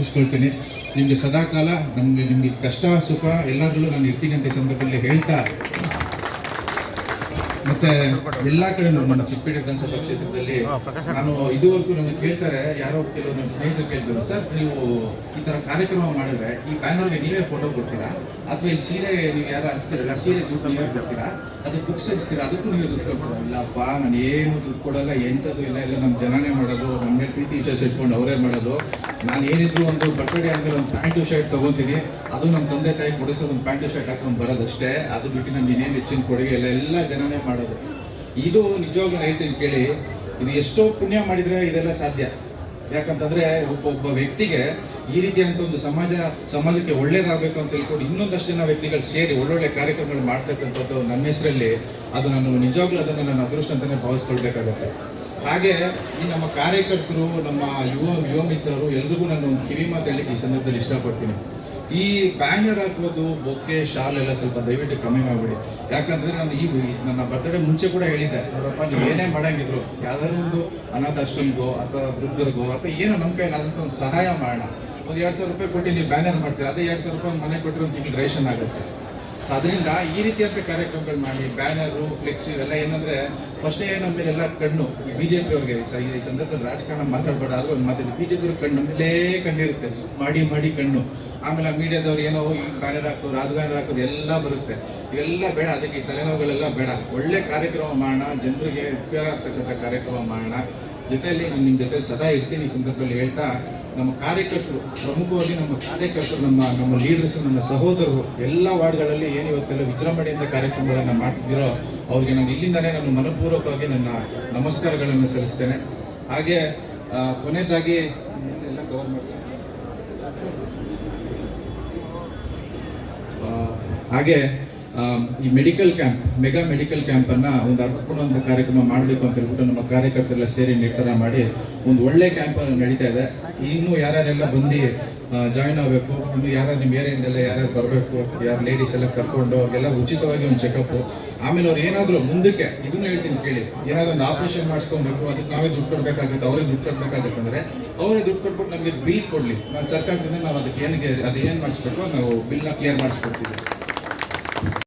ಮುಗಿಸ್ಕೊಳ್ತೀನಿ. ನಿಮಗೆ ಸದಾಕಾಲ ನಿಮಗೆ ಕಷ್ಟ ಸುಖ ಎಲ್ಲದರಲ್ಲೂ ನಾನು ಇರ್ತೀನಿ ಅಂತ ಈ ಸಂದರ್ಭದಲ್ಲಿ ಹೇಳ್ತಾ, ಮತ್ತೆ ಎಲ್ಲಾ ಕಡೆ ನಮ್ಮ ಚಿಕ್ಕಪೇಟೆ ವಿಧಾನಸಭಾ ಕ್ಷೇತ್ರದಲ್ಲಿ ನಾನು ಇದುವರೆಗೂ ನನಗೆ ಕೇಳ್ತಾರೆ, ಯಾರೋ ಕೆಲವು ನನ್ನ ಸ್ನೇಹಿತರು ಕೇಳ್ತಾರೆ, ಸರ್ ನೀವು ಈ ತರ ಕಾರ್ಯಕ್ರಮ ಮಾಡಿದ್ರೆ ಈ ಬ್ಯಾನರ್ಗೆ ನೀವೇ ಫೋಟೋ ಕೊಡ್ತೀರಾ ಅಥವಾ ಇಲ್ಲಿ ಸೀರೆ ನೀವು ಯಾರು ಹಂಚ್ತೀರಲ್ಲ ಸೀರೆ ದುಡ್ಡು ನೀವೇ ಕೊಡ್ತೀರಾ, ಅದು ಬುಕ್ಸ್ ಹಂಚ್ತೀರಾ ಅದಕ್ಕೂ ನೀವೇ ದುಡ್ಡು ಕೊಡ್ತೀರಾ? ಇಲ್ಲಪ್ಪ, ನಾನು ಏನು ದುಡ್ಡು ಕೊಡಲ್ಲ, ಎಂಥದ್ದು ಇಲ್ಲ, ಎಲ್ಲ ನಮ್ಮ ಜನನೇ ಮಾಡೋದು, ನಮ್ಮ ಮೇಲೆ ಪ್ರೀತಿ ವಿಶ್ವಾಸ ಇಟ್ಕೊಂಡು ಅವರೇ ಮಾಡೋದು. ನಾನು ಏನಿದ್ರು ಒಂದು ಬರ್ತಡೇ ಆದ್ಮೇಲೆ ಒಂದು ಪ್ಯಾಂಟು ಶರ್ಟ್ ತೊಗೊತೀನಿ, ಅದು ನಮ್ಮ ತಂದೆ ತಾಯಿ ಕೊಡಿಸೋದು ಒಂದು ಪ್ಯಾಂಟು ಶರ್ಟ್ ಹಾಕೊಂಡು ಬರೋದಷ್ಟೇ. ಅದು ಬಿಟ್ಟು ನಮ್ಗೆ ಇನ್ನೇನು ಹೆಚ್ಚಿನ ಕೊಡುಗೆ ಎಲ್ಲ ಜನನೇ ಮಾಡೋದು. ಇದು ನಿಜವಾಗ್ಲೂ ಹೇಳ್ತೀನಿ ಕೇಳಿ, ಇದು ಎಷ್ಟೋ ಪುಣ್ಯ ಮಾಡಿದ್ರೆ ಇದೆಲ್ಲ ಸಾಧ್ಯ. ಯಾಕಂತಂದ್ರೆ ಒಬ್ಬ ವ್ಯಕ್ತಿಗೆ ಈ ರೀತಿಯಂತ ಒಂದು ಸಮಾಜಕ್ಕೆ ಒಳ್ಳೇದಾಗಬೇಕು ಅಂತ ಹೇಳ್ಕೊಂಡು ಇನ್ನೊಂದಷ್ಟು ಜನ ವ್ಯಕ್ತಿಗಳು ಸೇರಿ ಒಳ್ಳೊಳ್ಳೆ ಕಾರ್ಯಕ್ರಮಗಳು ಮಾಡ್ತಕ್ಕಂಥದ್ದು ನನ್ನ ಹೆಸರಲ್ಲಿ, ಅದು ನಾನು ನಿಜವಾಗ್ಲೂ ಅದನ್ನು ನನ್ನ ಅದೃಷ್ಟ ಅಂತಾನೆ ಭಾವಿಸ್ಕೊಳ್ಬೇಕಾಗತ್ತೆ. ಹಾಗೆ ಈ ನಮ್ಮ ಕಾರ್ಯಕರ್ತರು, ನಮ್ಮ ಯುವ ಮಿತ್ರರು ಎಲ್ರಿಗೂ ನಾನು ಒಂದು ಕಿವಿ ಮಾತು ಹೇಳಲಿಕ್ಕೆ ಈ ಸಂದರ್ಭದಲ್ಲಿ ಇಷ್ಟಪಡ್ತೀನಿ. ಈ ಬ್ಯಾನರ್ ಹಾಕೋದು, ಬೊಕ್ಕೆ, ಶಾಲ್ ಎಲ್ಲ ಸ್ವಲ್ಪ ದಯವಿಟ್ಟು ಕಮ್ಮಿ ಮಾಡಿಬಿಡಿ. ಯಾಕಂತಂದ್ರೆ ನಾನು ನನ್ನ ಬರ್ತಡೇ ಮುಂಚೆ ಕೂಡ ಹೇಳಿದ್ದೆ, ನೋಡಪ್ಪ ನೀವು ಏನೇ ಮಾಡಂಗಿದ್ರು ಯಾವ್ದಾದ್ರು ಒಂದು ಅನಾಥಾಶ್ರಮಗೋ ಅಥವಾ ವೃದ್ಧರಿಗೋ ಅಥವಾ ಏನೋ ನಮ್ಮ ಕೈಲಾದಂಥ ಒಂದು ಸಹಾಯ ಮಾಡೋಣ. ಒಂದು 2,000 ರೂಪಾಯಿ ಕೊಟ್ಟು ನೀವು ಬ್ಯಾನರ್ ಮಾಡ್ತೀರಾ, ಅದೇ 2,000 ರೂಪಾಯಿ ಮನೆ ಕೊಟ್ಟರೆ ಒಂದು ತಿಂಗಳು ರೇಷನ್ ಆಗುತ್ತೆ. ಅದರಿಂದ ಈ ರೀತಿಯಂತ ಕಾರ್ಯಕ್ರಮಗಳು ಮಾಡಿ, ಬ್ಯಾನರು, ಫ್ಲೆಕ್ಸ್ ಇವೆಲ್ಲ ಏನಂದ್ರೆ ಫಸ್ಟೇ ನಮ್ಮ ಮೇಲೆಲ್ಲ ಕಣ್ಣು ಬಿಜೆಪಿ ಅವ್ರಿಗೆ ಈ ಸಂದರ್ಭದಲ್ಲಿ ರಾಜಕಾರಣ ಮಾತಾಡ್ಬೇಡ, ಆದ್ರೂ ಒಂದು ಮಾತಾಡಿ ಬಿಜೆಪಿ ಅವ್ರಿಗೆ ಕಣ್ಣು ನಮ್ಮಲ್ಲೇ ಕಣ್ಣಿರುತ್ತೆ, ಮಾಡಿ ಕಣ್ಣು. ಆಮೇಲೆ ಮೀಡಿಯಾದವ್ರು ಏನೋ ಈ ಬ್ಯಾನರ್ ಹಾಕೋದು, ಅದು ಬ್ಯಾನರ್ ಹಾಕೋದು ಎಲ್ಲ ಬರುತ್ತೆ. ಇವೆಲ್ಲ ಬೇಡ, ಅದಕ್ಕೆ ಈ ತಲೆನೋವುಗಳೆಲ್ಲ ಬೇಡ. ಒಳ್ಳೆ ಕಾರ್ಯಕ್ರಮ ಮಾಡೋಣ, ಜನರಿಗೆ ಉಪಯೋಗ ಆಗ್ತಕ್ಕಂಥ ಕಾರ್ಯಕ್ರಮ ಮಾಡೋಣ. ಜೊತೆಯಲ್ಲಿ ನಾನು ನಿಮ್ಮ ಜೊತೆಲಿ ಸದಾ ಇರ್ತೀನಿ ಈ ಸಂದರ್ಭದಲ್ಲಿ ಹೇಳ್ತಾ, ನಮ್ಮ ಕಾರ್ಯಕರ್ತರು, ಪ್ರಮುಖವಾಗಿ ನಮ್ಮ ಕಾರ್ಯಕರ್ತರು, ನಮ್ಮ ಲೀಡರ್ಸ್, ನಮ್ಮ ಸಹೋದರರು ಎಲ್ಲ ವಾರ್ಡ್ಗಳಲ್ಲಿ ಏನು ಇವತ್ತೆಲ್ಲ ವಿಜೃಂಭಣೆಯಿಂದ ಕಾರ್ಯಕ್ರಮಗಳನ್ನು ಮಾಡ್ತಿದ್ದೀರೋ ಅವ್ರಿಗೆ ನಾನು ಇಲ್ಲಿಂದನೇ ನಾನು ಮನಪೂರ್ವಕವಾಗಿ ನನ್ನ ನಮಸ್ಕಾರಗಳನ್ನು ಸಲ್ಲಿಸ್ತೇನೆ. ಹಾಗೆ ಕೊನೆಯದಾಗಿ ಎಲ್ಲ ಕವರ್ ಮಾಡ್ತೇನೆ. ಹಾಗೆ ಈ medical camp, mega medical camp ಅನ್ನ ಒಂದು ಅರ್ಥಪೂರ್ಣ ಕಾರ್ಯಕ್ರಮ ಮಾಡಬೇಕು ಅಂತ ಹೇಳ್ಬಿಟ್ಟು ನಮ್ಮ ಕಾರ್ಯಕರ್ತರೆಲ್ಲ ಸೇರಿ ನಿರ್ಧಾರ ಮಾಡಿ ಒಂದು ಒಳ್ಳೆ ಕ್ಯಾಂಪ್ ನಡೀತಾ ಇದೆ. ಇನ್ನು ಯಾರ್ಯಾರೆಲ್ಲ ಬಂದು ಜಾಯಿನ್ ಆಗಬೇಕು, ಇನ್ನು ಯಾರು ನಿಮ್ಮ ಏರಿಯಾದಿಂದೆಲ್ಲ ಯಾರ್ಯಾರು ಬರಬೇಕು, ಯಾರು ಲೇಡೀಸ್ ಎಲ್ಲ ಕರ್ಕೊಂಡು ಅವ್ರಿಗೆಲ್ಲ ಉಚಿತವಾಗಿ ಒಂದು ಚೆಕಪ್. ಆಮೇಲೆ ಅವ್ರು ಏನಾದರೂ ಮುಂದಕ್ಕೆ ಇದನ್ನು ಹೇಳ್ತೀನಿ ಕೇಳಿ, ಏನಾದರೂ ಒಂದು ಆಪರೇಷನ್ ಮಾಡಿಸ್ಕೊಬೇಕು, ಅದಕ್ಕೆ ನಾವೇ ದುಡ್ಡು ಕೊಡಬೇಕಾಗುತ್ತೆ, ಅವ್ರಿಗೆ ದುಡ್ಡು ಕೊಡಬೇಕಾಗುತ್ತೆ ಅಂದರೆ ಅವರೇ ದುಡ್ಡು ಕೊಟ್ಬಿಟ್ಟು ನಮಗೆ ಬಿಲ್ ಕೊಡಲಿ. ನಾನು ಸರ್ಕಾರದಿಂದ ನಾವು ಅದಕ್ಕೆ ಅದೇನು ಮಾಡಿಸ್ಬೇಕು ನಾವು ಬಿಲ್ನ ಕ್ಲಿಯರ್ ಮಾಡಿಸ್ಕೊಡ್ತೀವಿ.